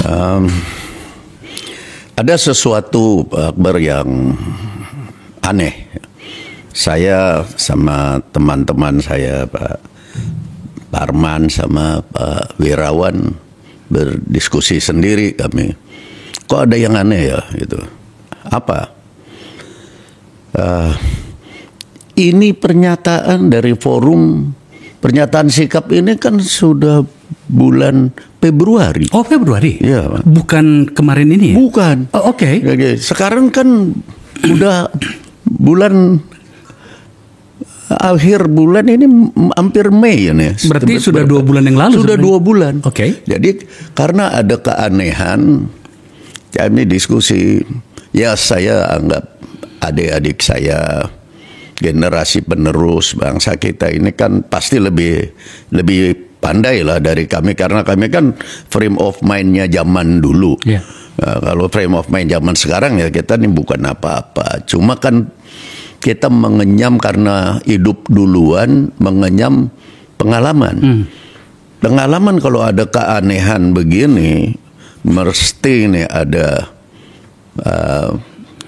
Um, ada sesuatu Pak Akbar yang aneh. Saya sama teman-teman saya Pak Parman sama Pak Wirawan berdiskusi sendiri kami. Kok ada yang aneh ya gitu. Apa? Ini pernyataan dari forum, pernyataan sikap ini kan sudah bulan Februari. Oh, Februari? Iya. Bukan kemarin ini ya? Bukan. Oh, oke. Sekarang kan udah bulan akhir bulan ini hampir Mei ya nih. Berarti sudah 2 bulan yang lalu. Sudah sebenarnya. 2 bulan. Oke. Jadi karena ada keanehan, kami diskusi. Ya saya anggap adik-adik saya, generasi penerus bangsa kita ini kan pasti lebih pandai lah dari kami, karena kami kan frame of mind-nya zaman dulu. Yeah. Nah, kalau frame of mind zaman sekarang ya kita ini bukan apa-apa. Cuma kan kita mengenyam karena hidup duluan, mengenyam pengalaman. Pengalaman kalau ada keanehan begini, mesti ini ada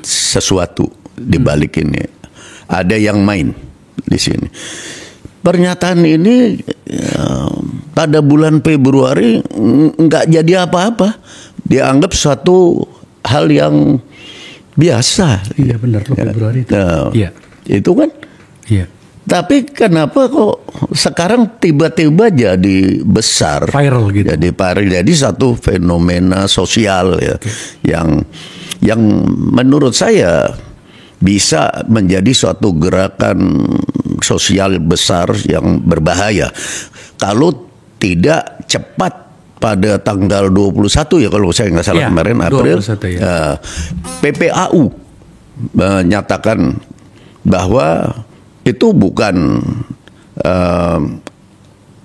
sesuatu di balik ini. Ada yang main di sini. Pernyataan ini pada bulan Februari nggak jadi apa-apa. Dianggap suatu hal yang biasa. Iya benar, Februari itu. Iya. Itu kan. Iya. Tapi kenapa kok sekarang tiba-tiba jadi besar, viral gitu. Jadi viral, jadi satu fenomena sosial ya, yang menurut saya bisa menjadi suatu gerakan sosial besar yang berbahaya kalau tidak cepat. Pada tanggal 21 ya kalau saya nggak salah, kemarin April, 21, ya. PPAU menyatakan bahwa itu bukan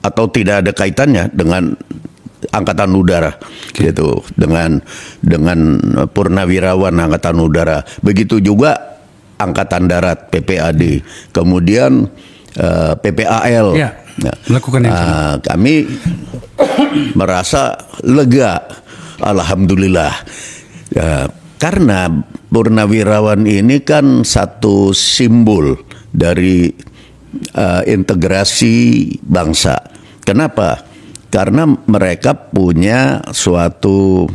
atau tidak ada kaitannya dengan Angkatan Udara, gitu, dengan purnawirawan Angkatan Udara. Begitu juga Angkatan Darat PPAD, kemudian PPAL. Ya, melakukan yang sama. Kami merasa lega, alhamdulillah, karena purnawirawan ini kan satu simbol dari integrasi bangsa. Kenapa? Karena mereka punya suatu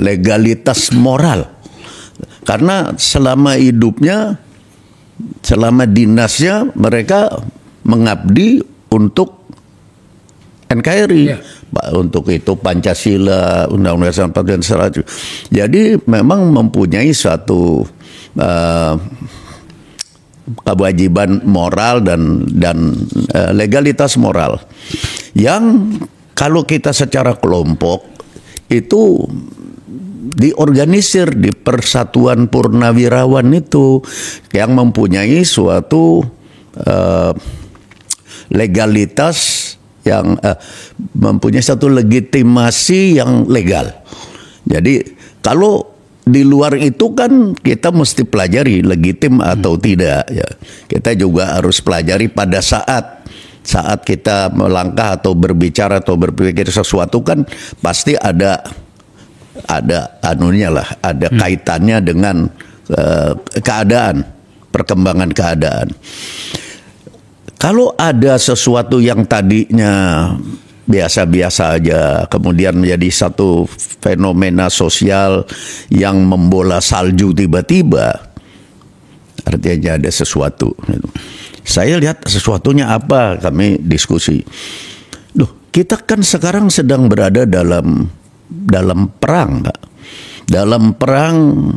legalitas moral. Karena selama hidupnya, selama dinasnya mereka mengabdi untuk NKRI, untuk itu Pancasila, Undang-Undang 45. Jadi memang mempunyai suatu kewajiban moral dan legalitas moral yang kalau kita secara kelompok itu diorganisir di Persatuan Purnawirawan itu yang mempunyai suatu legalitas yang mempunyai satu legitimasi yang legal. Jadi kalau di luar itu kan kita mesti pelajari legitim atau tidak ya. Kita juga harus pelajari pada saat kita melangkah atau berbicara atau berpikir sesuatu kan pasti ada anunya lah, ada kaitannya dengan keadaan, perkembangan keadaan. Kalau ada sesuatu yang tadinya biasa-biasa aja, kemudian menjadi satu fenomena sosial yang membola salju tiba-tiba, artinya ada sesuatu. Saya lihat sesuatunya apa, kami diskusi. Loh, kita kan sekarang sedang berada dalam perang, Pak. Dalam perang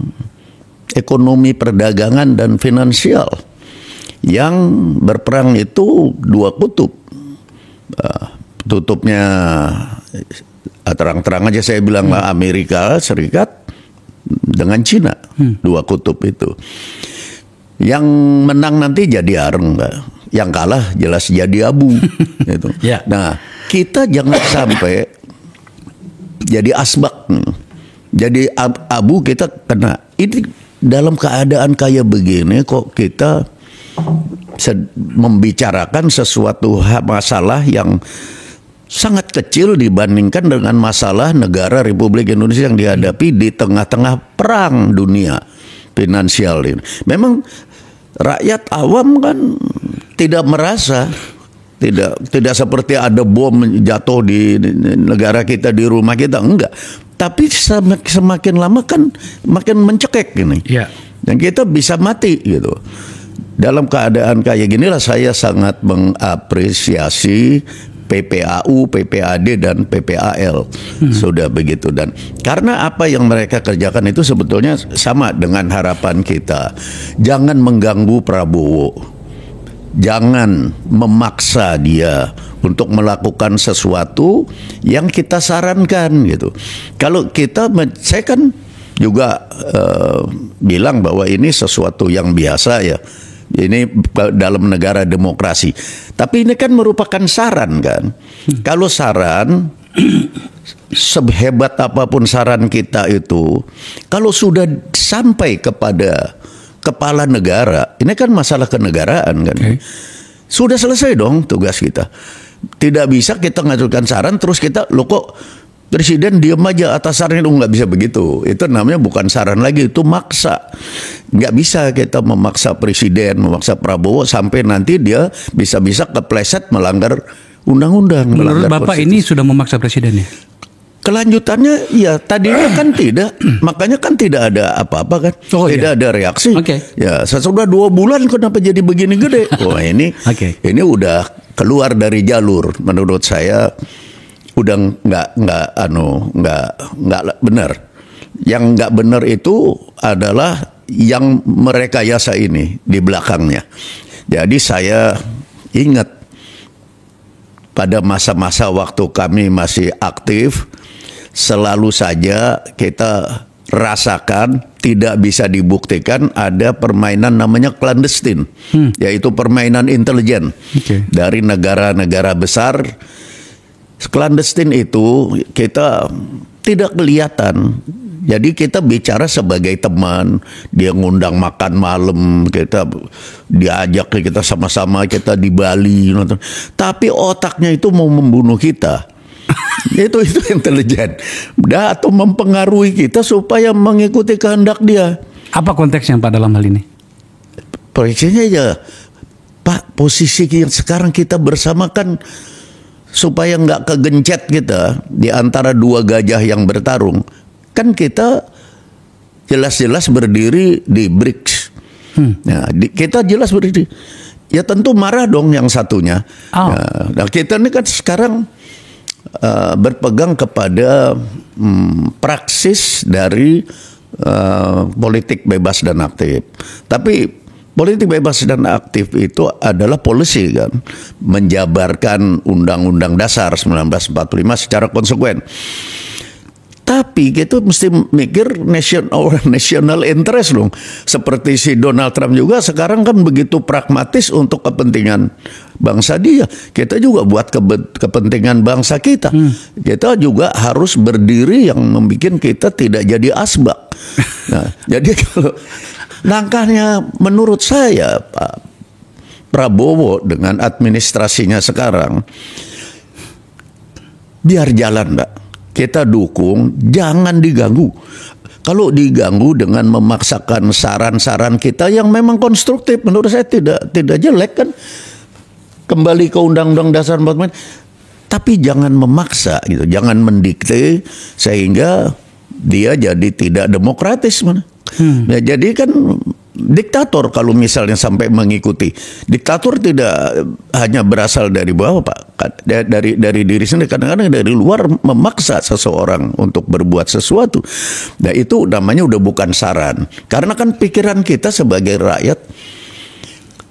ekonomi, perdagangan, dan finansial. Yang berperang itu dua kutub. Tutupnya terang-terang aja saya bilang lah, Amerika Serikat dengan Cina. Dua kutub itu. Yang menang nanti jadi areng, Pak. Yang kalah jelas jadi abu. Gitu. Yeah. Nah, kita jangan sampai jadi asbak. Jadi abu kita kena. Ini dalam keadaan kayak begini kok kita membicarakan sesuatu masalah yang sangat kecil dibandingkan dengan masalah negara Republik Indonesia yang dihadapi di tengah-tengah perang dunia finansial ini. Memang rakyat awam kan tidak merasa, tidak seperti ada bom jatuh di negara kita, di rumah kita, enggak. Tapi semakin lama kan makin mencekik ini. Ya. Dan kita bisa mati gitu. Dalam keadaan kayak ginilah saya sangat mengapresiasi PPAU, PPAD dan PPAL sudah begitu. Dan karena apa yang mereka kerjakan itu sebetulnya sama dengan harapan kita. Jangan mengganggu Prabowo, jangan memaksa dia untuk melakukan sesuatu yang kita sarankan gitu. Kalau saya kan juga bilang bahwa ini sesuatu yang biasa ya. Ini dalam negara demokrasi. Tapi ini kan merupakan saran kan. Kalau saran, sehebat apapun saran kita itu, kalau sudah sampai kepada kepala negara, ini kan masalah kenegaraan kan. Sudah selesai dong tugas kita. Tidak bisa kita ngajukan saran terus kita, loh kok Presiden diam aja atas saran itu, nggak bisa begitu. Itu namanya bukan saran lagi, itu maksa. Nggak bisa kita memaksa Presiden, memaksa Prabowo sampai nanti dia bisa-bisa kepleset melanggar undang-undang. Menurut Bapak ini sudah memaksa Presiden ya? Kelanjutannya ya tadinya kan tidak, makanya kan tidak ada apa-apa kan, tidak ada reaksi. Ya sesudah 2 bulan kenapa jadi begini gede? Wah ini udah keluar dari jalur menurut saya. Udah nggak benar. Yang nggak benar itu adalah yang merekayasa ini di belakangnya. Jadi saya ingat pada masa-masa waktu kami masih aktif, selalu saja kita rasakan tidak bisa dibuktikan ada permainan namanya clandestine, yaitu permainan intelijen dari negara-negara besar. Clandestine itu kita tidak kelihatan. Jadi kita bicara sebagai teman, dia ngundang makan malam, kita diajak kita sama-sama kita di Bali, tapi otaknya itu mau membunuh kita. itu intelijen, atau mempengaruhi kita supaya mengikuti kehendak dia. Apa konteksnya Pak dalam hal ini? Proyeksinya ya, Pak, posisi yang sekarang kita bersama kan supaya nggak kegencet kita di antara 2 gajah yang bertarung. Kan kita jelas-jelas berdiri di BRICS. Nah, kita jelas berdiri. Ya tentu marah dong yang satunya. Nah, kita ini kan sekarang berpegang kepada praksis dari politik bebas dan aktif. Tapi politik bebas dan aktif itu adalah policy kan, menjabarkan Undang-Undang Dasar 1945 secara konsekuen. Tapi kita mesti mikir national interest dong. Seperti si Donald Trump juga sekarang kan begitu pragmatis untuk kepentingan bangsa dia. Kita juga buat kepentingan bangsa kita. Kita juga harus berdiri yang membuat kita tidak jadi asbak. Nah, jadi kalau langkahnya menurut saya Pak Prabowo dengan administrasinya sekarang biar jalan, Mbak. Kita dukung, jangan diganggu. Kalau diganggu dengan memaksakan saran-saran kita yang memang konstruktif, menurut saya tidak jelek kan. Kembali ke Undang-Undang Dasar 45, tapi jangan memaksa gitu, jangan mendikte sehingga dia jadi tidak demokratis mana. Ya, jadi kan diktator kalau misalnya sampai mengikuti. Diktator tidak hanya berasal dari bawah, Pak. Dari diri sendiri, kadang-kadang dari luar memaksa seseorang untuk berbuat sesuatu. Nah, itu namanya udah bukan saran. Karena kan pikiran kita sebagai rakyat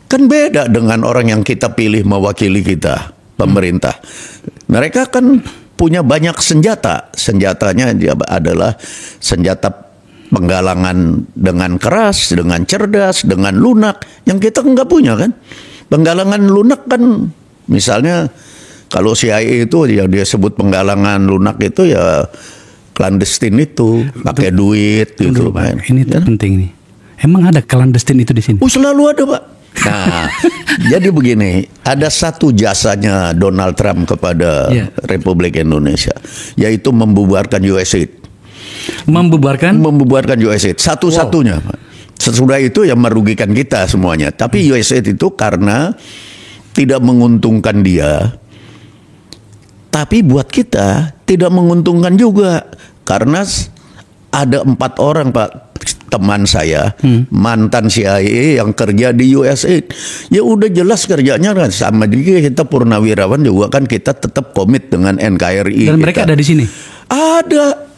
kan beda dengan orang yang kita pilih mewakili kita, pemerintah. Mereka kan punya banyak senjata. Senjatanya adalah senjata penggalangan dengan keras, dengan cerdas, dengan lunak, yang kita nggak punya kan. Penggalangan lunak kan, misalnya kalau CIA itu yang dia sebut penggalangan lunak itu ya clandestine itu, pakai duit gitu. Ini penting nih. Emang ada clandestine itu di sini? Selalu ada, Pak. Nah, jadi begini, ada satu jasanya Donald Trump kepada Republik Indonesia, yaitu membubarkan USAID. Membubarkan USAID, satu-satunya. Sesudah itu yang merugikan kita semuanya. Tapi USAID itu karena tidak menguntungkan dia, tapi buat kita tidak menguntungkan juga. Karena ada 4 orang, Pak, teman saya, mantan CIA yang kerja di USAID. Ya udah jelas kerjanya kan sama juga kita purnawirawan juga kan, kita tetap komit dengan NKRI. Dan mereka ada di sini? Ada.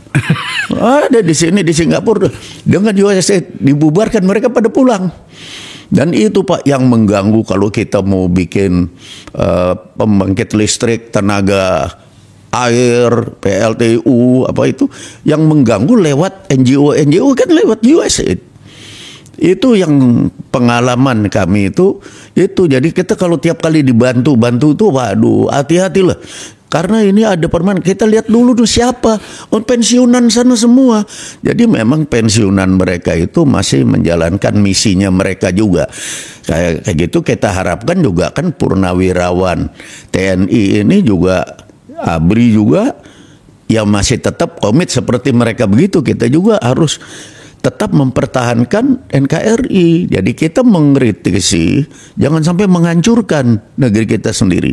Ada di sini di Singapura. Dengan USAID dibubarkan, mereka pada pulang. Dan itu, Pak, yang mengganggu kalau kita mau bikin pembangkit listrik, tenaga air, PLTU, apa itu, yang mengganggu lewat NGO kan lewat USAID. Itu yang pengalaman kami itu. Jadi kita kalau tiap kali dibantu tuh, waduh, hati-hatilah. Karena ini ada permainan, kita lihat dulu tuh siapa, pensiunan sana semua. Jadi memang pensiunan mereka itu masih menjalankan misinya mereka juga. Kayak gitu kita harapkan juga kan purnawirawan TNI ini juga, ABRI juga, yang masih tetap komit seperti mereka begitu. Kita juga harus tetap mempertahankan NKRI. Jadi kita mengkritisi, jangan sampai menghancurkan negeri kita sendiri.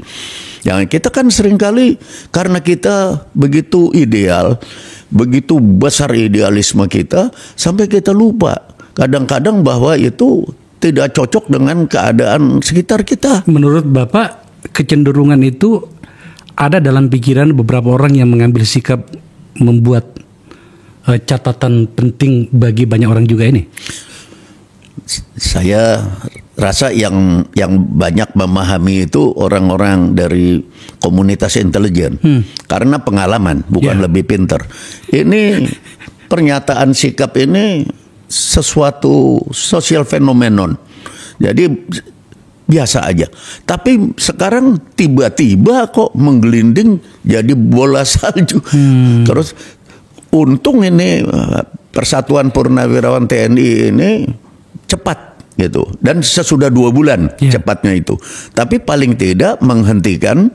Yang kita kan seringkali karena kita begitu ideal, begitu besar idealisme kita, sampai kita lupa kadang-kadang bahwa itu tidak cocok dengan keadaan sekitar kita. Menurut Bapak, kecenderungan itu ada dalam pikiran beberapa orang yang mengambil sikap membuat catatan penting bagi banyak orang juga ini? Saya rasa yang banyak memahami itu orang-orang dari komunitas intelijen, karena pengalaman, bukan lebih pinter. Ini pernyataan sikap ini sesuatu sosial fenomenon. Jadi biasa aja. Tapi sekarang tiba-tiba kok menggelinding jadi bola salju. Terus untung ini Persatuan Purnawirawan TNI ini cepat gitu, dan sesudah 2 bulan cepatnya itu. Tapi paling tidak menghentikan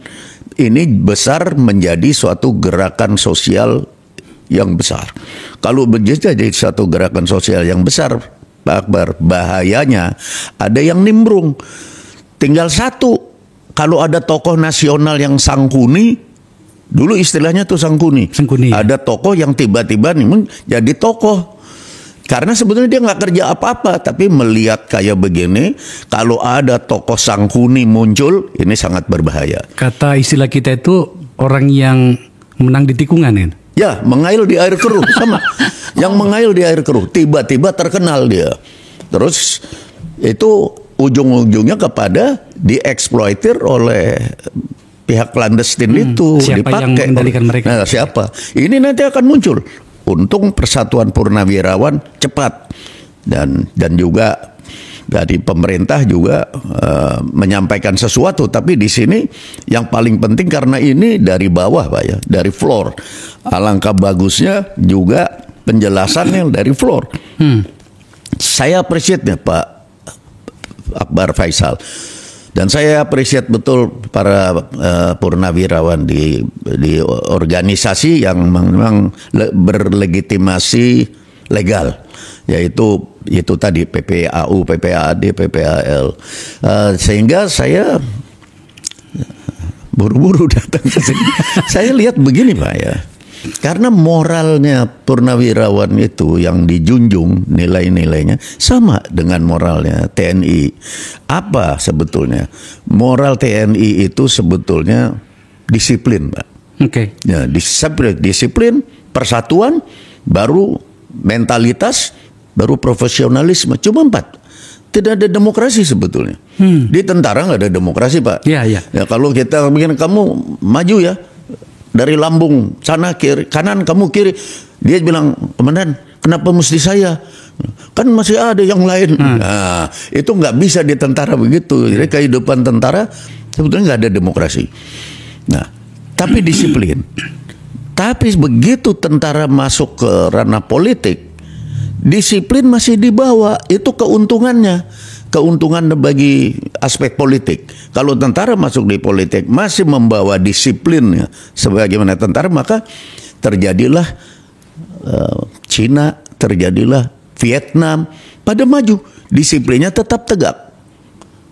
ini besar menjadi suatu gerakan sosial yang besar. Kalau menjadi suatu gerakan sosial yang besar, Pak Akbar, bahayanya ada yang nimbrung. Tinggal satu, kalau ada tokoh nasional yang sangkuni, dulu istilahnya tuh sangkuni. Ada tokoh yang tiba-tiba nih jadi tokoh. Karena sebetulnya dia nggak kerja apa-apa, tapi melihat kayak begini, kalau ada tokoh sangkuni muncul, ini sangat berbahaya. Kata istilah kita itu orang yang menang di tikungan ya? Ya, mengail di air keruh sama. Yang mengail di air keruh, tiba-tiba terkenal dia. Terus itu ujung-ujungnya kepada dieksploitir oleh pihak clandestine itu, siapa dipakai. yang mengendalikan mereka? Nah, siapa? Ini nanti akan muncul. Untung Persatuan Purnawirawan cepat dan juga dari pemerintah juga menyampaikan sesuatu. Tapi di sini yang paling penting karena ini dari bawah, Pak ya, dari floor. Alangkah bagusnya juga penjelasannya dari floor. Saya appreciate ya Pak Akbar Faisal. Dan saya appreciate betul para purnawirawan di organisasi yang memang berlegitimasi legal, yaitu itu tadi PPAU, PPAD, PPAL. Sehingga saya buru-buru datang ke sini. Saya lihat begini Pak ya. Karena moralnya purnawirawan itu yang dijunjung nilai-nilainya sama dengan moralnya TNI. Apa sebetulnya? Moral TNI itu sebetulnya disiplin, Pak. Oke. Ya, disiplin, persatuan, baru mentalitas, baru profesionalisme. Cuma 4. Tidak ada demokrasi sebetulnya. Di tentara nggak ada demokrasi, Pak. Iya. Ya kalau kita bikin kamu maju ya. Dari lambung sana kiri, kanan kamu kiri. Dia bilang, komandan, kenapa mesti saya? Kan masih ada yang lain. Nah, itu nggak bisa di tentara begitu. Jadi kehidupan tentara sebetulnya nggak ada demokrasi. Nah, tapi disiplin. Tapi begitu tentara masuk ke ranah politik, Disiplin masih dibawa, itu keuntungannya. Keuntungan bagi aspek politik. Kalau tentara masuk di politik masih membawa disiplinnya sebagaimana tentara, maka terjadilah Cina, terjadilah Vietnam pada maju. Disiplinnya tetap tegak.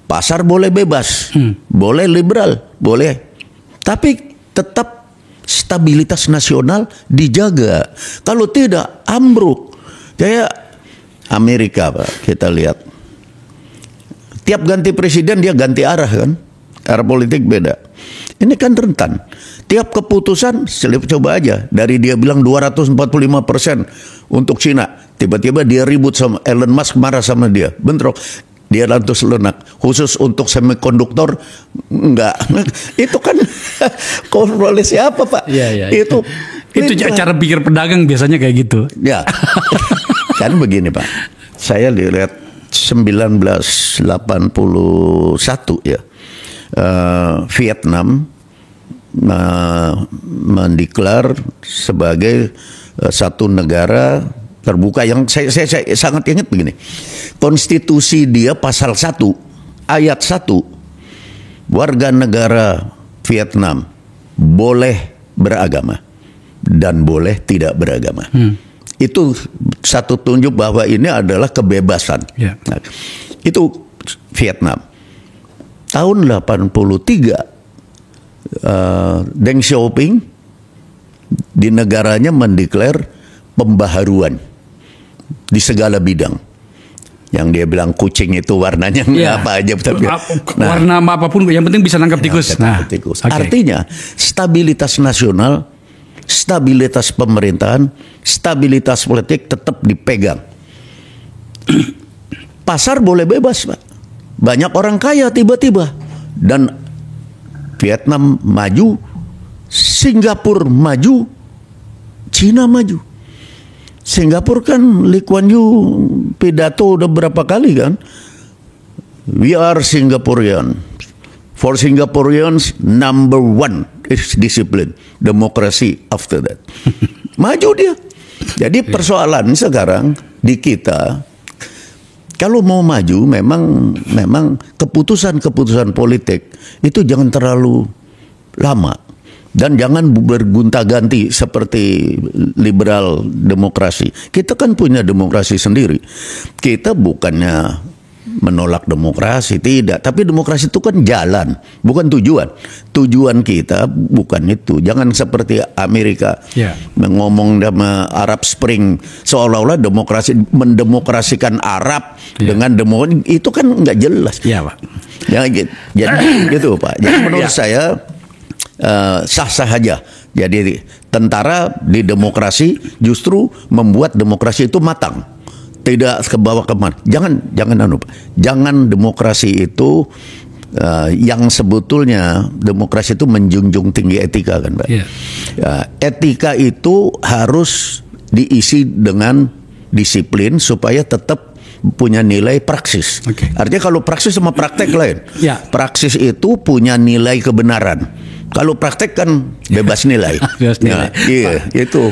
Pasar boleh bebas, boleh liberal, boleh. Tapi tetap stabilitas nasional dijaga. Kalau tidak, ambruk. Kayak Amerika, Pak, kita lihat. Tiap ganti presiden dia ganti arah kan. Arah politik beda. Ini kan rentan. Tiap keputusan, coba aja. Dari dia bilang 245% untuk Cina. Tiba-tiba dia ribut sama Elon Musk, marah sama dia. Bentrok. Dia lantus lunak. Khusus untuk semikonduktor, enggak. Itu kan kontrol oleh siapa, Pak? Iya. Itu cara pikir pedagang biasanya kayak gitu. Ya. Kan begini, Pak. Saya lihat 1981 ya. Vietnam mendeklar sebagai satu negara terbuka yang saya sangat ingat begini. Konstitusi dia pasal 1 ayat 1, warga negara Vietnam boleh beragama dan boleh tidak beragama. Itu satu tunjuk bahwa ini adalah kebebasan. Yeah. Nah, itu Vietnam. Tahun 83 Deng Xiaoping di negaranya mendeklar pembaharuan di segala bidang. Yang dia bilang kucing itu warnanya apa aja, tapi warna apapun yang penting bisa nangkap tikus. Tikus. Okay. Artinya stabilitas nasional, stabilitas pemerintahan, stabilitas politik tetap dipegang. Pasar boleh bebas, Pak. Banyak orang kaya tiba-tiba, dan Vietnam maju, Singapura maju, Cina maju. Singapura kan Lee Kuan Yew pidato udah berapa kali kan? We are Singaporean. For Singaporeans, number one is discipline. Demokrasi after that. Maju dia. Jadi persoalan sekarang di kita, kalau mau maju memang keputusan-keputusan politik itu jangan terlalu lama. Dan jangan bergonta-ganti seperti liberal demokrasi. Kita kan punya demokrasi sendiri. Kita bukannya menolak demokrasi, tidak. Tapi demokrasi itu kan jalan, bukan tujuan. Tujuan kita bukan itu. Jangan seperti Amerika ngomong sama Arab Spring seolah-olah demokrasi, mendemokrasikan Arab dengan demokrasi, itu kan nggak jelas. Iya, Pak. Ya, jadi gitu, Pak. Jadi menurut saya sah-sah aja. Jadi tentara di demokrasi justru membuat demokrasi itu matang, tidak ke bawah kemana. Jangan demokrasi itu yang sebetulnya demokrasi itu menjunjung tinggi etika kan, Pak. Etika itu harus diisi dengan disiplin supaya tetap punya nilai praksis. Artinya kalau praksis sama praktek lain. Praksis itu punya nilai kebenaran. Kalau praktek kan bebas nilai. Bebas nilai. Iya, itu.